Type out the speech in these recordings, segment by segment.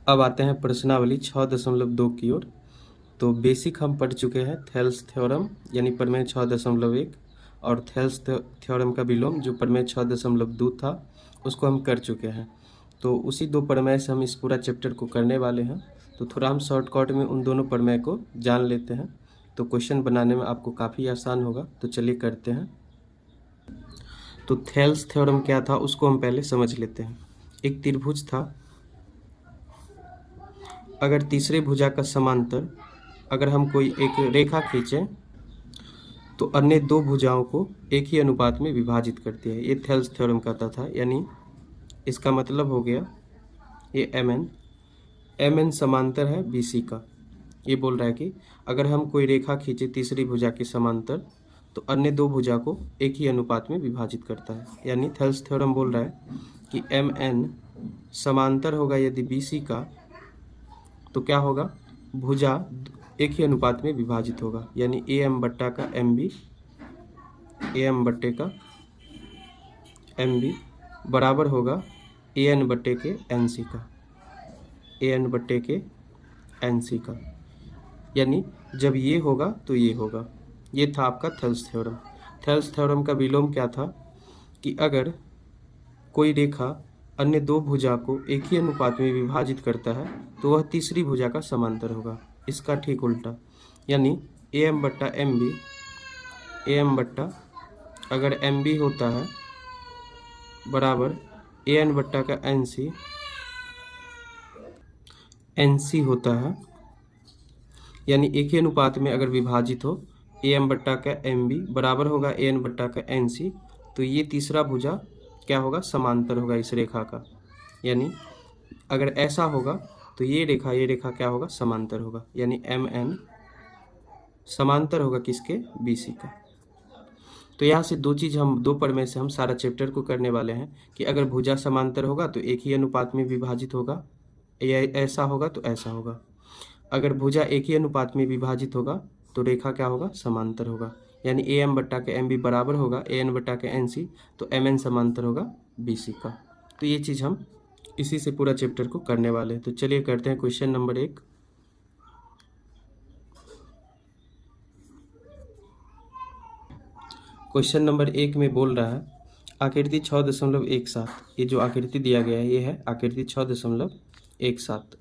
अब आते हैं प्रश्नावली 6.2 की ओर। तो बेसिक हम पढ़ चुके हैं थेल्स थ्योरम यानी प्रमेय 6.1 और थेल्स थ्योरम का विलोम जो प्रमेय 6.2 था उसको हम कर चुके हैं। तो उसी दो प्रमेय से हम इस पूरा चैप्टर को करने वाले हैं। तो थोड़ा हम शॉर्टकट में उन दोनों प्रमेय को जान लेते हैं तो क्वेश्चन बनाने में आपको काफ़ी आसान होगा। तो चलिए करते हैं। तो थेल्स थ्योरम क्या था उसको हम पहले समझ लेते हैं। एक त्रिभुज था, अगर तीसरे भुजा का समांतर अगर हम कोई एक रेखा खींचें तो अन्य दो भुजाओं को एक ही अनुपात में विभाजित करती है। ये थेल्स थ्योरम कहता था, यानी इसका मतलब हो गया ये एम एन समांतर है बी सी का। ये बोल रहा है कि अगर हम कोई रेखा खींचे तीसरी भुजा के समांतर तो अन्य दो भुजा को एक ही अनुपात में विभाजित करता है। यानी थेल्स थ्योरम बोल रहा है कि एम एन समांतर होगा यदि बी सी का तो क्या होगा, भुजा एक ही अनुपात में विभाजित होगा। यानी ए एम बट्टा का एम बी, ए एम बट्टे का एम बी बराबर होगा ए एन बट्टे के एन सी का, ए एन बट्टे के एन सी का। यानी जब ये होगा तो ये होगा। ये था आपका थेल्स थ्योरम। थेल्स थ्योरम का विलोम क्या था कि अगर कोई रेखा अन्य दो भुजा को एक ही अनुपात में विभाजित करता है तो वह तीसरी भुजा का समांतर होगा। इसका ठीक उल्टा, यानी ए एम बट्टा एम बी, ए एम बट्टा अगर एम बी होता है बराबर ए एन बट्टा का एन सी होता है। यानी एक ही अनुपात में अगर विभाजित हो ए एम बट्टा का एम बी बराबर होगा ए एन बट्टा का एन सी, तो ये तीसरा भुजा क्या होगा, समांतर होगा इस रेखा का। यानी अगर ऐसा होगा तो ये रेखा क्या होगा, समांतर होगा। यानी एम एन समांतर होगा किसके, बी सी का। तो यहाँ से दो प्रमेय से हम सारा चैप्टर को करने वाले हैं कि अगर भुजा समांतर होगा तो एक ही अनुपात में विभाजित होगा, या ऐसा होगा तो ऐसा होगा। अगर भुजा एक ही अनुपात में विभाजित होगा तो रेखा क्या होगा, समांतर होगा। यानी ए एम बट्टा के एम बी बराबर होगा ए एन बट्टा के एन सी, तो एम एन समांतर होगा बी सी का। तो ये चीज़ हम इसी से पूरा चैप्टर को करने वाले हैं। तो चलिए करते हैं क्वेश्चन नंबर 1। क्वेश्चन नंबर 1 में बोल रहा है आकृति 6.17। ये जो आकृति दिया गया है ये है आकृति 6.17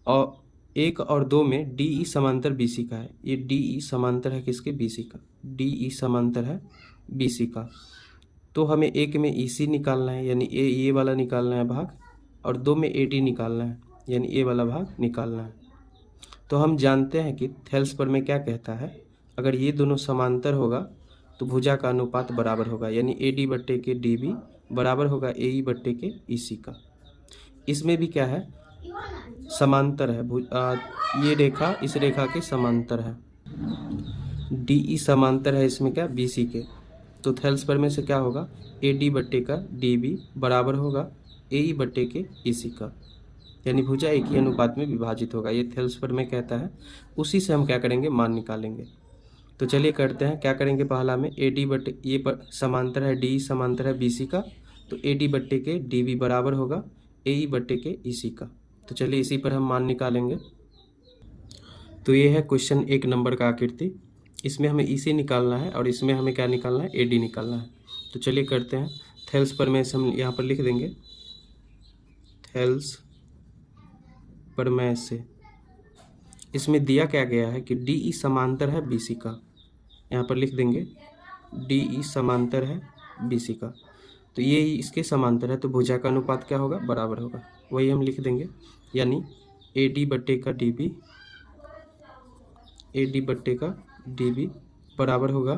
और 1 और 2 में डी ई समांतर बी सी का है। ये डी ई समांतर है किसके, बी सी का। डी ई समांतर है बी सी का। तो हमें 1 में ई सी निकालना है यानी ये वाला निकालना है भाग, और 2 में ए डी निकालना है यानी ये वाला भाग निकालना है। तो हम जानते हैं कि थेल्स प्रमेय क्या कहता है, अगर ये दोनों समांतर होगा तो भुजा का अनुपात बराबर होगा। यानी ए डी बट्टे के डी बी बराबर होगा ए ई बट्टे के ई सी का। इसमें भी क्या है, समांतर है। ये रेखा इस रेखा के समांतर है। डी ई समांतर है इसमें क्या, बी सी के। तो थेल्स प्रमेय से क्या होगा, ए डी बट्टे का डी बी बराबर होगा ए ई बट्टे के ई सी का। यानी भुजा एक ही अनुपात में विभाजित होगा। ये थेल्स प्रमेय कहता है। उसी से हम क्या करेंगे, मान निकालेंगे। तो चलिए करते हैं। क्या करेंगे, पहला में ए डी बट्टे ये समांतर है, डी समांतर है बी सी का, तो ए डी बट्टे के डी बी बराबर होगा ए ई बट्टे के ई सी का। तो चलिए इसी पर हम मान निकालेंगे। तो ये है क्वेश्चन 1 नंबर का आकृति। इसमें हमें ई सी निकालना है और इसमें हमें क्या निकालना है, ए डी निकालना है। तो चलिए करते हैं। थेल्स प्रमेय से हम यहाँ पर लिख देंगे, थेल्स प्रमेय से इसमें दिया क्या गया है कि डी ई समांतर है बी सी का। यहाँ पर लिख देंगे डी ई समांतर है बी सी का, तो ये इसके समांतर है, तो भुजा का अनुपात क्या होगा, बराबर होगा। वही हम लिख देंगे। यानी ए डी बट्टे का डी बी, ए डी बट्टे का डी बी बराबर होगा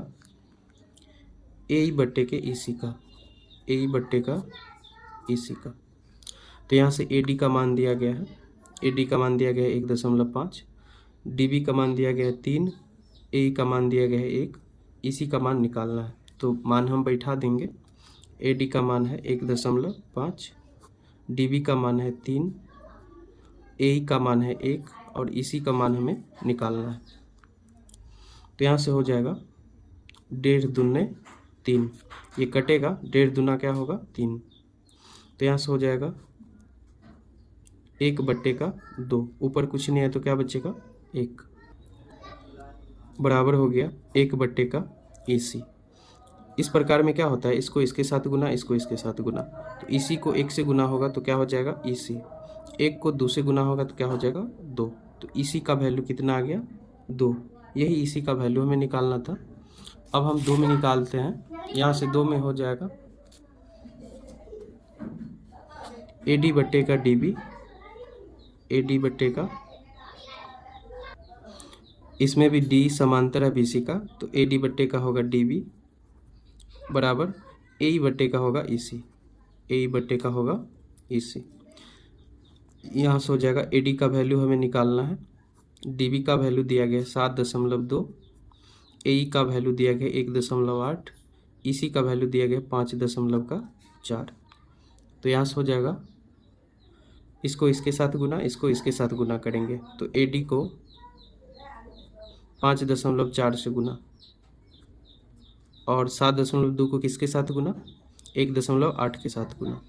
ए ई बट्टे के ई सी का, ए ई बट्टे का ई सी का। तो यहाँ से ए डी का मान दिया गया है, ए डी का मान दिया गया है 1.5, डी बी का मान दिया गया है 3, ए का मान दिया गया है 1, इसी का मान निकालना है। तो मान हम बैठा देंगे। ए डी का मान है 1.5, डी बी का मान है 3, ए का मान है 1 और इसी का मान हमें निकालना है। तो यहाँ से हो जाएगा 1.5 दूने 3, ये कटेगा, 1.5 दूना क्या होगा 3। तो यहाँ से हो जाएगा 1/2, ऊपर कुछ नहीं है तो क्या बचेगा 1, बराबर हो गया 1/AC। इस प्रकार में क्या होता है, इसको इसके साथ गुना, इसको इसके साथ गुना, तो इसी को 1 से गुना होगा तो क्या हो जाएगा EC, 1 को 2 से गुना होगा तो क्या हो जाएगा 2, तो EC का वैल्यू कितना आ गया 2। यही EC का वैल्यू हमें निकालना था। अब हम 2 में निकालते हैं, यहाँ से 2 में हो जाएगा AD/DB, AD/, इसमें भी D समांतर है BC का, तो AD/, का होगा DB बराबर AE/, का होगा EC, AE/, का होगा EC। यहाँ से हो जाएगा AD का वैल्यू हमें निकालना है, DB का वैल्यू दिया गया 7.2, AE का वैल्यू दिया गया 1.8, EC का वैल्यू दिया गया 5.4। तो यहाँ से हो जाएगा, इसको इसके साथ गुना, इसको इसके साथ गुना करेंगे तो AD को 5.4 से गुना और 7.2 को किसके साथ गुना 1.8 के साथ गुना,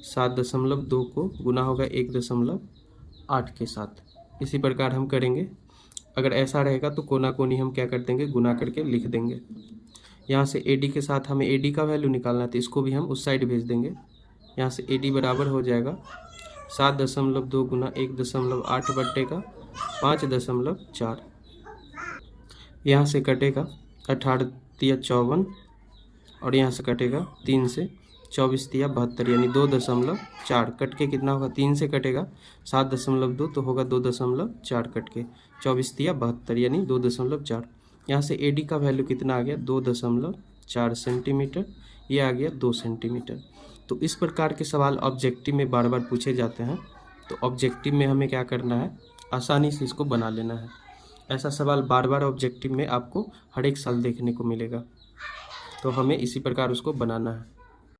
7.2 को गुना होगा 1.8 के साथ। इसी प्रकार हम करेंगे। अगर ऐसा रहेगा तो कोना कोनी हम क्या कर देंगे, गुना करके लिख देंगे। यहाँ से AD के साथ हमें AD का वैल्यू निकालना है तो इसको भी हम उस साइड भेज देंगे। यहाँ से AD बराबर हो जाएगा 7.2 गुना 1.8 / 5.4। यहाँ से कटेगा 18 तिया 54 और यहाँ से कटेगा 3 से 24 तिया 72, यानी 2.4 कट के कितना होगा, 3 से कटेगा 7.2 तो होगा 2.4 कट के 24 तिया 72, यानी 2.4। यहाँ से AD का वैल्यू कितना आ गया 2.4 सेंटीमीटर, ये आ गया 2 सेंटीमीटर। तो इस प्रकार के सवाल ऑब्जेक्टिव में बार बार पूछे जाते हैं, तो ऑब्जेक्टिव में हमें क्या करना है, आसानी से इसको बना लेना है। ऐसा सवाल बार बार ऑब्जेक्टिव में आपको हर एक साल देखने को मिलेगा, तो हमें इसी प्रकार उसको बनाना है।